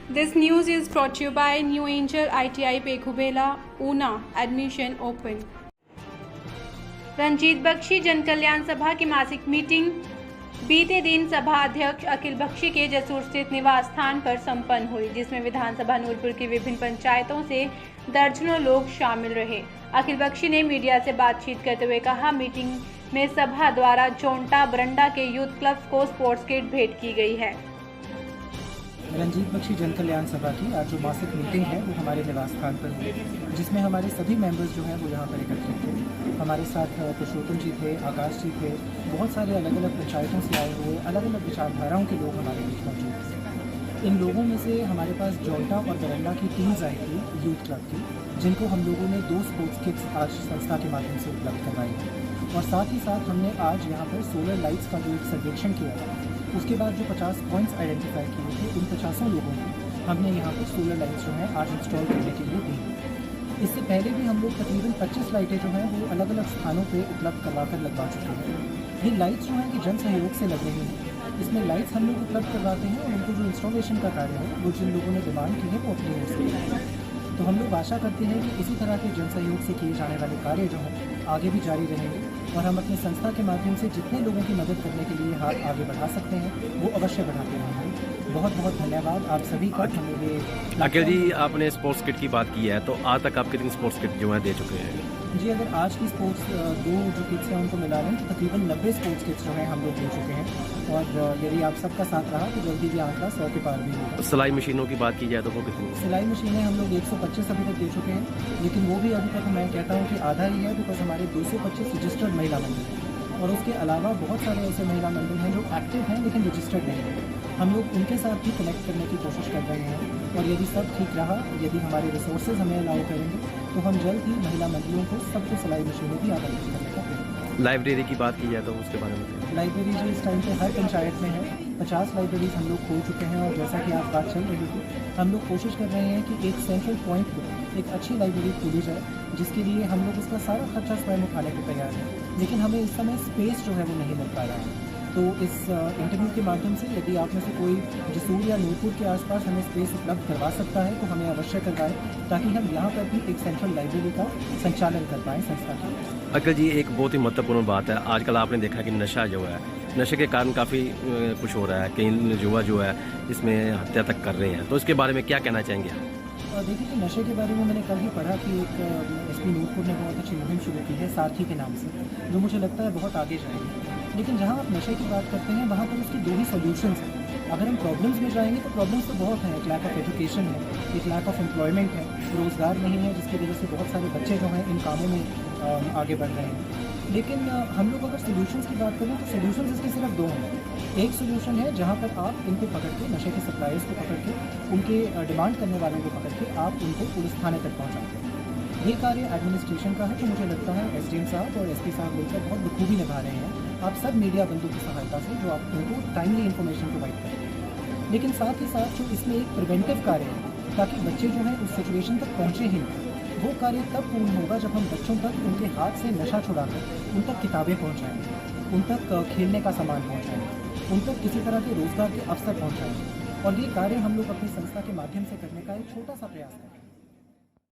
This news is brought to you by New Angel ITI Pekubela, Una, admission open. Ranjit Bakshi जन कल्याण सभा की मासिक meeting बीते दिन सभा अध्यक्ष अखिल बख्शी के जसूर स्थित निवास स्थान पर संपन्न हुई, जिसमें विधानसभा नूरपुर की विभिन्न पंचायतों से दर्जनों लोग शामिल रहे। अखिल बख्शी ने मीडिया से बातचीत करते हुए कहा, मीटिंग में सभा द्वारा जोंटा बरंडा के यूथ क्लब को स्पोर्ट्स किट भेंट की गई है। रंजीत बख्शी जन कल्याण सभा की आज जो मासिक मीटिंग है वो हमारे निवास स्थान पर हुई, जिसमें हमारे सभी मेंबर्स जो हैं वो यहाँ पर एकत्रित थे। हमारे साथ पुरुषोत्तम जी थे, आकाश जी थे, बहुत सारे अलग अलग पंचायतों से आए हुए अलग अलग विचारधाराओं के लोग हमारे बीच मौजूद थे। इन लोगों में से हमारे पास जोंटा और बरंडा की टीम्स आई थी यूथ क्लब की, जिनको हम लोगों ने 2 स्पोर्ट्स किट्स आज संस्था के माध्यम से उपलब्ध करवाई है। और साथ ही साथ हमने आज यहाँ पर सोलर लाइट्स का जो एक सर्वेक्षण किया था, उसके बाद जो 50 पॉइंट्स आइडेंटिफाई किए थे, उन 50 लोगों को हमने यहाँ पर सोलर लाइट्स जो हैं आज इंस्टॉल करने के लिए दी। इससे पहले भी हम लोग तकरीबन 25 लाइटें जो हैं वो अलग अलग स्थानों पे उपलब्ध करवा कर लगवा चुके हैं। ये लाइट्स जो हैं कि जन सहयोग से लग रही हैं। इसमें लाइट्स हम लोग उपलब्ध करवाते हैं और उनको जो इंस्टॉलेशन का कार्य है वो जिन लोगों ने डिमांड की है वो अपनी ओर से करते हैं। तो हम लोग आशा करते हैं कि इसी तरह के जन सहयोग से किए जाने वाले कार्य जो हैं आगे भी जारी रहेंगे और हम अपनी संस्था के माध्यम से जितने लोगों की मदद करने के लिए हाथ आगे बढ़ा सकते हैं वो अवश्य बढ़ाते रहेंगे। बहुत बहुत धन्यवाद आप सभी का। हमें ये अखिल जी, आपने स्पोर्ट्स किट की बात की है, तो आज तक आप कितनी स्पोर्ट्स किट जो है दे चुके हैं? जी, अगर आज की स्पोर्ट्स 2 जो किट्स हैं उनको मिला लें तो तकरीबन 90 स्पोर्ट्स किट्स जो हैं हम लोग दे चुके हैं। और यदि आप सबका साथ रहा तो जल्दी ये आंकड़ा 100 के पार भी होगा। सिलाई मशीनों की बात की जाए तो वो कितनी? सिलाई मशीनें हम लोग 125 अभी तक दे चुके हैं, लेकिन वो भी अभी तक मैं कहता हूँ कि आधा ही है, बिकॉज हमारे 225 रजिस्टर्ड महिला मंडल हैं और उसके अलावा बहुत सारे ऐसे महिला मंडल हैं जो एक्टिव हैं लेकिन रजिस्टर्ड नहीं हैं। हम लोग उनके साथ भी कनेक्ट करने की कोशिश कर रहे हैं और यदि सब ठीक रहा, यदि हमारे रिसोर्सेज हमें अलाउ करेंगे तो हम जल्द ही महिला मंडलियों को सबको सिलाई मशीनें भी आवंटित करने का प्रयास। लाइब्रेरी की बात की जाए तो उसके बारे में? लाइब्रेरी जो इस टाइम पे हर पंचायत में है, 50 लाइब्रेरीज हम लोग खोल चुके हैं और जैसा कि आप बात चल रही थी, हम लोग कोशिश कर रहे हैं कि एक सेंट्रल पॉइंट पर एक अच्छी लाइब्रेरी खोली जाए, जिसके लिए हम लोग उसका सारा खर्चा स्वयं उठाने को तैयार हैं, लेकिन हमें इस समय स्पेस जो है वो नहीं मिल पा रहा है। तो इस इंटरव्यू के माध्यम से यदि आप में से कोई जसूर या नूरपुर के आसपास हमें स्पेस उपलब्ध करवा सकता है तो हमें अवश्य करवाएं, ताकि हम यहाँ पर भी एक सेंट्रल लाइब्रेरी का संचालन कर पाएँ संस्था का। अखिल जी, एक बहुत ही महत्वपूर्ण बात है, आजकल आपने देखा कि नशा जो है, नशे के कारण काफ़ी कुछ हो रहा है, कई युवा जो है इसमें हत्या तक कर रहे हैं, तो इसके बारे में क्या कहना चाहेंगे आप? देखिए कि नशे के बारे में मैंने कल ही पढ़ा कि एक एसपी नूरपुर ने बहुत अच्छी मुहिम शुरू की है सारथी के नाम से, जो मुझे लगता है बहुत आगे जाएगी। लेकिन जहाँ आप नशे की बात करते हैं वहाँ पर उसकी 2 ही सॉल्यूशंस हैं। अगर हम प्रॉब्लम्स में जाएंगे तो प्रॉब्लम्स तो बहुत हैं, एक लैक ऑफ एजुकेशन है, एक लैक ऑफ एम्प्लॉयमेंट है, रोज़गार नहीं है, जिसकी वजह से बहुत सारे बच्चे जो हैं इन कामों में आगे बढ़ रहे हैं। लेकिन हम लोग अगर सोल्यूशंस की बात करें तो सोल्यूशंस इसके सिर्फ 2 हैं। एक सोल्यूशन है जहाँ पर आप इनको पकड़ के, नशे के सप्लायर्स को पकड़ के, उनके डिमांड करने वालों को पकड़ के आप उनको पुलिस थाने तक पहुँचाते हैं। ये कार्य एडमिनिस्ट्रेशन का है, तो मुझे लगता है एसडीएम साहब और एसपी साहब मिलकर बहुत बखूबी निभा रहे हैं, आप सब मीडिया बंधु की सहायता से, जो आप उनको टाइमली इन्फॉर्मेशन प्रोवाइड करें। लेकिन साथ ही साथ जो इसमें एक प्रिवेंटिव कार्य है, ताकि बच्चे जो हैं उस सिचुएशन तक पहुँचे ही नहीं, वो कार्य तब पूर्ण होगा जब हम बच्चों तक उनके हाथ से नशा छुड़ाकर उन तक किताबें पहुँचाएँगे, उन तक खेलने का सामान पहुँचाएँगे, उन तक किसी तरह के रोज़गार के अवसर पहुँचाएँगे। और ये कार्य हम लोग अपनी संस्था के माध्यम से करने का एक छोटा सा प्रयास करें।